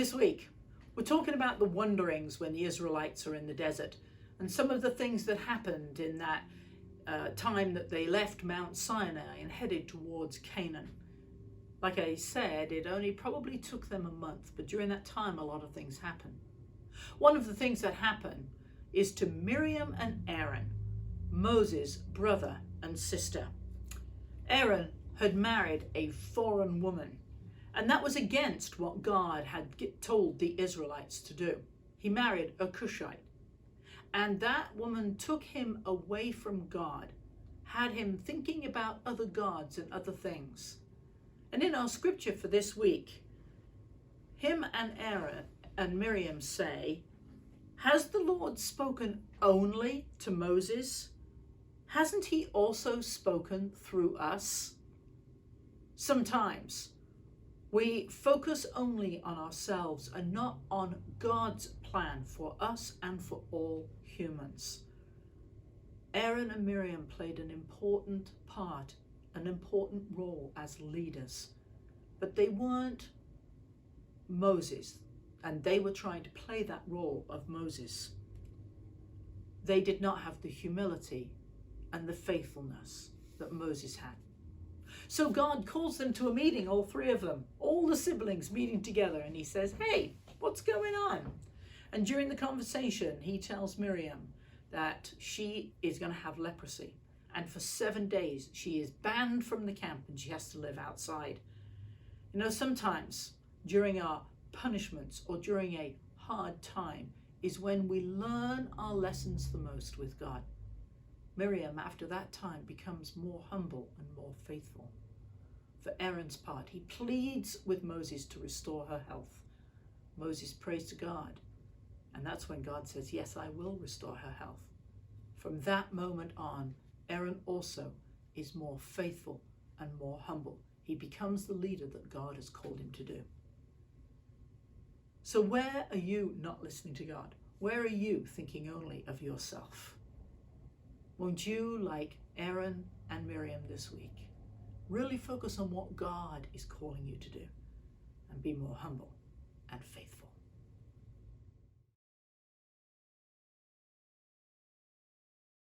This week, we're talking about the wanderings when the Israelites are in the desert and some of the things that happened in that time that they left Mount Sinai and headed towards Canaan. Like I said, it only probably took them a month, but during that time, a lot of things happened. One of the things that happened is to Miriam and Aaron, Moses' brother and sister. Aaron had married a foreign woman, and that was against what God had told the Israelites to do. He married a Cushite, and that woman took him away from God, had him thinking about other gods and other things. And in our scripture for this week, him and Aaron and Miriam say, "Has the Lord spoken only to Moses? Hasn't he also spoken through us?" Sometimes we focus only on ourselves and not on God's plan for us and for all humans. Aaron and Miriam played an important part, an important role as leaders, but they weren't Moses, and they were trying to play that role of Moses. They did not have the humility and the faithfulness that Moses had. So God calls them to a meeting, all three of them, all the siblings meeting together, and he says, "Hey, what's going on?" And during the conversation, he tells Miriam that she is going to have leprosy, and for 7 days she is banned from the camp and she has to live outside. You know, sometimes during our punishments or during a hard time is when we learn our lessons the most with God. Miriam, after that time, becomes more humble and more faithful. For Aaron's part, he pleads with Moses to restore her health. Moses prays to God, and that's when God says, "Yes, I will restore her health." From that moment on, Aaron also is more faithful and more humble. He becomes the leader that God has called him to do. So where are you not listening to God? Where are you thinking only of yourself? Won't you, like Aaron and Miriam this week, really focus on what God is calling you to do and be more humble and faithful?